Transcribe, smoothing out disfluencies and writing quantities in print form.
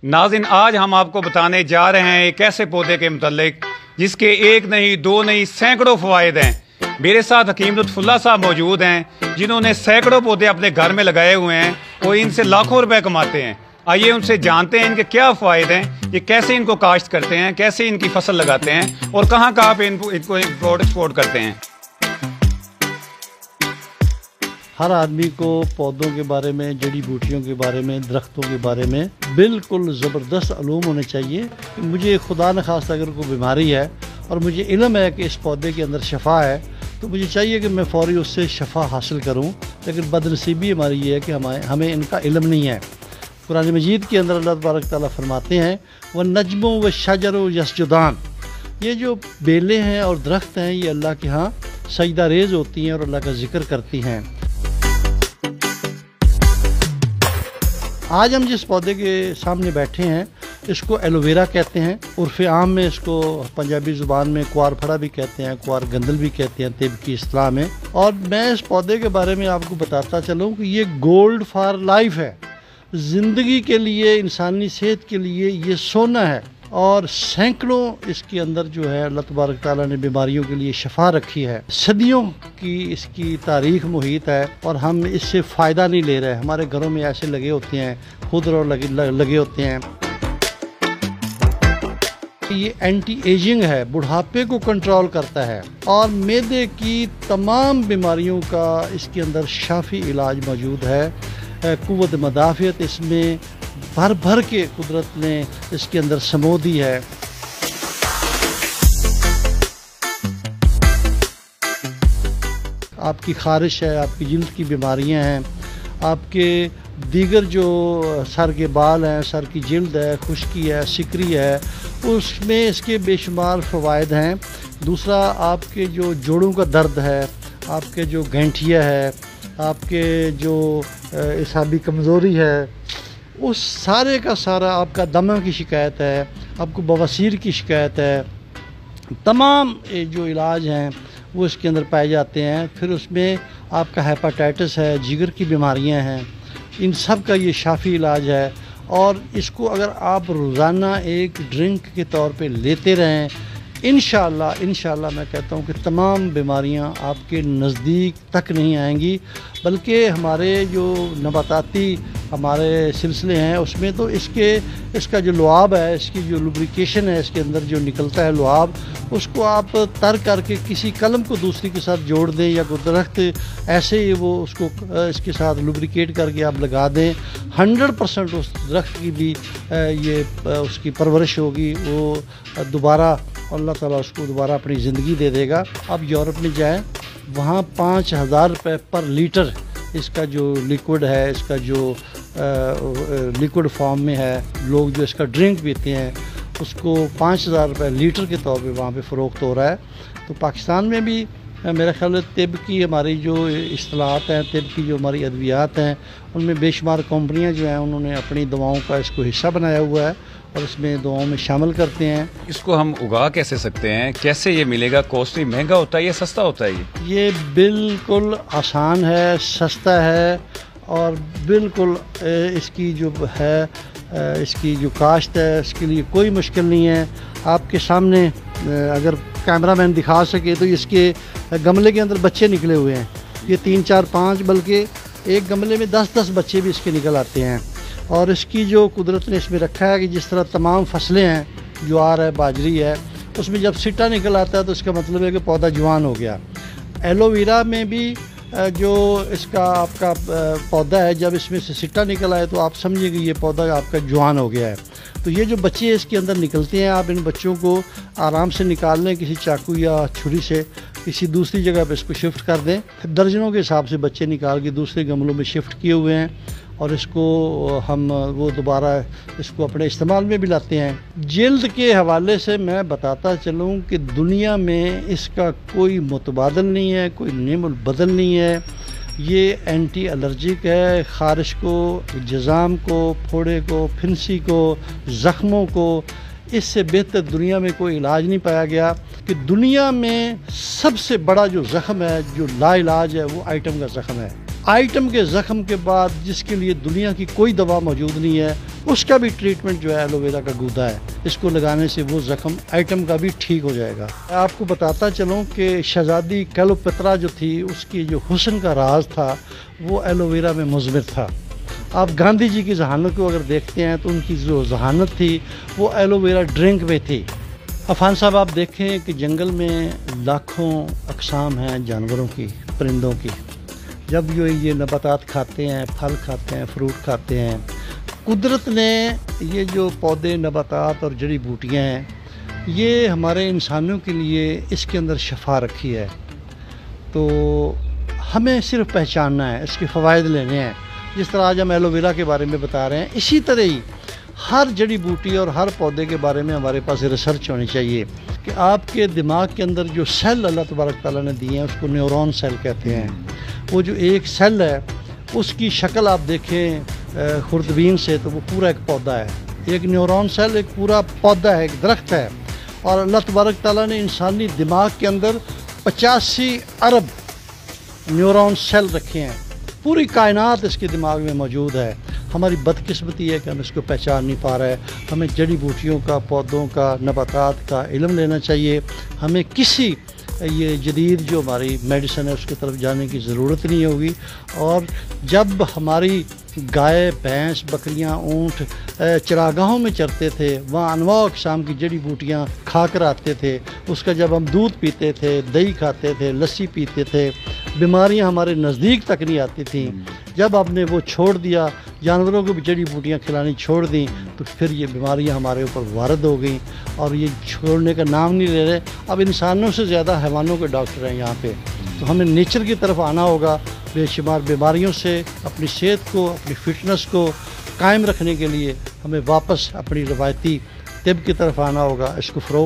नाज़रीन, आज हम आपको बताने जा रहे हैं एक ऐसे पौधे के मुतालिक जिसके एक नहीं दो नहीं सैकड़ों फ़वाइद हैं। मेरे साथ हकीम लुत्फ़ुल्लाह साहब मौजूद हैं जिन्होंने सैकड़ों पौधे अपने घर में लगाए हुए हैं और इनसे लाखों रुपए कमाते हैं। आइए उनसे जानते हैं इनके क्या फ़वाइद हैं, ये कैसे इनको काश्त करते हैं, कैसे इनकी फसल लगाते हैं और कहाँ कहाँ पे इनको एक्सपोर्ट करते हैं। हर आदमी को पौधों के बारे में, जड़ी बूटियों के बारे में, दरख्तों के बारे में बिल्कुल ज़बरदस्त मालूम होने चाहिए। कि मुझे खुदा न खास्ता अगर कोई बीमारी है और मुझे इल्म है कि इस पौधे के अंदर शफ़ा है तो मुझे चाहिए कि मैं फ़ौरी उससे शफ़ा हासिल करूं। लेकिन बदनसीबी हमारी ये है कि हमें इनका इल्म नहीं है। कुरान मजीद के अंदर अल्लाह तबारक तआला फरमाते हैं व नजमो व शजरो यसजुदान, ये जो बेलें हैं और दरख्त हैं ये अल्लाह के यहाँ सजदा रेज़ होती हैं और अल्लाह का जिक्र करती हैं। आज हम जिस पौधे के सामने बैठे हैं इसको एलोवेरा कहते हैं। उर्फ़ आम में इसको पंजाबी ज़ुबान में कुआर फड़ा भी कहते हैं, कुआर गंदल भी कहते हैं तिब की इस्तिलाह में। और मैं इस पौधे के बारे में आपको बताता चलूँ कि ये गोल्ड फॉर लाइफ है, ज़िंदगी के लिए, इंसानी सेहत के लिए ये सोना है। और सैकड़ों इसके अंदर जो है अल्लाह तबारक तआला ने बीमारियों के लिए शफा रखी है। सदियों की इसकी तारीख मुहित है और हम इससे फ़ायदा नहीं ले रहे। हमारे घरों में ऐसे लगे होते हैं, खुद और लगे होते हैं। ये एंटी एजिंग है, बुढ़ापे को कंट्रोल करता है और मैदे की तमाम बीमारियों का इसके अंदर शाफी इलाज मौजूद है। कुव्वत मदाफ़ियत इसमें भर भर के कुदरत ने इसके अंदर समो दी है। आपकी खारिश है, आपकी जिल्द की बीमारियां हैं, आपके दीगर जो सर के बाल हैं, सर की जिल्द है, खुश्की है, सिकरी है, उसमें इसके बेशुमार फ़वाइद हैं। दूसरा, आपके जो जोड़ों का दर्द है, आपके जो गैंठिया है, आपके जो इसाबी कमज़ोरी है, उस सारे का सारा, आपका दमा की शिकायत है, आपको बवासीर की शिकायत है, तमाम जो इलाज हैं वो इसके अंदर पाए जाते हैं। फिर उसमें आपका हेपाटाइटिस है, जिगर की बीमारियां हैं, इन सब का ये शाफी इलाज है। और इसको अगर आप रोज़ाना एक ड्रिंक के तौर पे लेते रहें, इंशाअल्लाह मैं कहता हूँ कि तमाम बीमारियाँ आपके नज़दीक तक नहीं आएंगी। बल्कि हमारे जो नबाताती हमारे सिलसिले हैं उसमें तो इसका जो लुआब है, इसकी जो लुब्रिकेशन है, इसके अंदर जो निकलता है लुआब, उसको आप तर करके किसी कलम को दूसरी के साथ जोड़ दें या कोई दरख्त ऐसे ही वो उसको इसके साथ लुब्रिकेट करके आप लगा दें, 100% उस दरख्त की भी ये उसकी परवरिश होगी, वो दोबारा अल्लाह ताला उसको दोबारा अपनी ज़िंदगी दे देगा। आप यूरोप में जाएँ, वहाँ 5,000 रुपये पर लीटर इसका जो लिक्विड है, इसका जो लिक्विड फॉर्म में है, लोग जो इसका ड्रिंक पीते हैं उसको 5,000 रुपये लीटर के तौर पे वहाँ पे फ़रोख्त हो रहा है। तो पाकिस्तान में भी मेरा ख्याल है तिब की हमारी जो इस्तिलाहात हैं, तिब की जो हमारी अद्वियात हैं, उनमें बेशुमार कंपनियाँ जो हैं उन्होंने अपनी दवाओं का इसको हिस्सा बनाया हुआ है और इसमें दवाओं में शामिल करते हैं। इसको हम उगा कैसे सकते हैं, कैसे ये मिलेगा, कॉस्टली महंगा होता है या सस्ता होता है? ये बिल्कुल आसान है, सस्ता है और बिल्कुल इसकी जो है इसकी जो काश्त है इसके लिए कोई मुश्किल नहीं है। आपके सामने अगर कैमरामैन दिखा सके तो इसके गमले के अंदर बच्चे निकले हुए हैं, ये 3, 4, 5 बल्कि एक गमले में 10-10 बच्चे भी इसके निकल आते हैं। और इसकी जो कुदरत ने इसमें रखा है कि जिस तरह तमाम फसलें हैं, ज्वार है, बाजरी है, उसमें जब सिट्टा निकल आता है तो इसका मतलब है कि पौधा जवान हो गया। एलोवेरा में भी जो इसका आपका पौधा है, जब इसमें से सिट्टा निकल आए तो आप समझिए कि ये पौधा आपका जवान हो गया है। तो ये जो बच्चे इसके अंदर निकलते हैं, आप इन बच्चों को आराम से निकाल लें, किसी चाकू या छुरी से किसी दूसरी जगह पर इसको शिफ्ट कर दें। दर्जनों के हिसाब से बच्चे निकाल के दूसरे गमलों में शिफ्ट किए हुए हैं और इसको हम वो दोबारा इसको अपने इस्तेमाल में भी लाते हैं। जिल्द के हवाले से मैं बताता चलूँ कि दुनिया में इसका कोई मुतबादल नहीं है, कोई नेमुल बदल नहीं है। ये एंटी एलर्जिक है, ख़ारिश को, जज़ाम को, फोड़े को, फिंसी को, ज़ख्मों को, इससे बेहतर दुनिया में कोई इलाज नहीं पाया गया। कि दुनिया में सबसे बड़ा जो ज़ख्म है, जो लाइलाज है, वो आइटम का ज़ख्म है। आइटम के ज़ख्म के बाद जिसके लिए दुनिया की कोई दवा मौजूद नहीं है اس کا بھی ٹریٹمنٹ جو ہے ایلو ویرا کا گودا ہے، اس کو لگانے سے وہ زخم آئٹم کا بھی ٹھیک ہو جائے گا۔ آپ کو بتاتا چلوں کہ شہزادی کلیوپاترا جو تھی، اس کی جو حسن کا راز تھا وہ ایلو ویرا میں مضمر تھا۔ آپ گاندھی جی کی ذہانت کو اگر دیکھتے ہیں تو ان کی جو ذہانت تھی وہ ایلو ویرا ڈرنک میں تھی۔ عفان صاحب آپ دیکھیں کہ جنگل میں لاکھوں اقسام ہیں جانوروں کی، پرندوں کی، جب یہ نباتات کھاتے ہیں، پھل کھاتے ہیں، فروٹ کھاتے ہیں، قدرت نے یہ جو پودے، نباتات اور جڑی بوٹیاں ہیں، یہ ہمارے انسانوں کے لیے اس کے اندر شفا رکھی ہے، تو ہمیں صرف پہچاننا ہے، اس کے فوائد لینے ہیں۔ جس طرح آج ہم ایلو ویرا کے بارے میں بتا رہے ہیں، اسی طرح ہی ہر جڑی بوٹی اور ہر پودے کے بارے میں ہمارے پاس ریسرچ ہونی چاہیے کہ آپ کے دماغ کے اندر جو سیل اللہ تبارک تعالیٰ نے دیے ہیں اس کو نیورون سیل کہتے ہیں۔ وہ جو ایک سیل ہے اس کی شکل آپ دیکھیں خوردبین سے تو وہ پورا ایک پودا ہے۔ ایک نیورون سیل ایک پورا پودا ہے، ایک درخت ہے، اور اللہ تبارک تعالیٰ نے انسانی دماغ کے اندر 85 ارب نیورون سیل رکھے ہیں۔ پوری کائنات اس کے دماغ میں موجود ہے۔ ہماری بدقسمتی ہے کہ ہم اس کو پہچان نہیں پا رہے۔ ہمیں جڑی بوٹیوں کا، پودوں کا، نباتات کا علم لینا چاہیے۔ ہمیں کسی یہ جدید جو ہماری میڈیسن ہے اس کی طرف جانے کی ضرورت نہیں ہوگی، اور جب ہماری گائے، بھینس، بکریاں، اونٹ چراگاہوں میں چرتے تھے، وہاں انواع اقسام کی جڑی بوٹیاں کھا کر آتے تھے، اس کا جب ہم دودھ پیتے تھے، دہی کھاتے تھے، لسی پیتے تھے، بیماریاں ہمارے نزدیک تک نہیں آتی تھیں۔ جب آپ نے وہ چھوڑ دیا، جانوروں کو بھی جڑی بوٹیاں کھلانی چھوڑ دیں، تو پھر یہ بیماریاں ہمارے اوپر وارد ہو گئیں، اور یہ چھوڑنے کا نام نہیں لے رہے۔ اب انسانوں سے زیادہ حیوانوں کے ڈاکٹر ہیں یہاں پہ، تو ہمیں نیچر کی طرف آنا ہوگا۔ بے شمار بیماریوں سے اپنی صحت کو، اپنی فٹنس کو قائم رکھنے کے لیے ہمیں واپس اپنی روایتی طب کی طرف آنا ہوگا، اس کو فروغ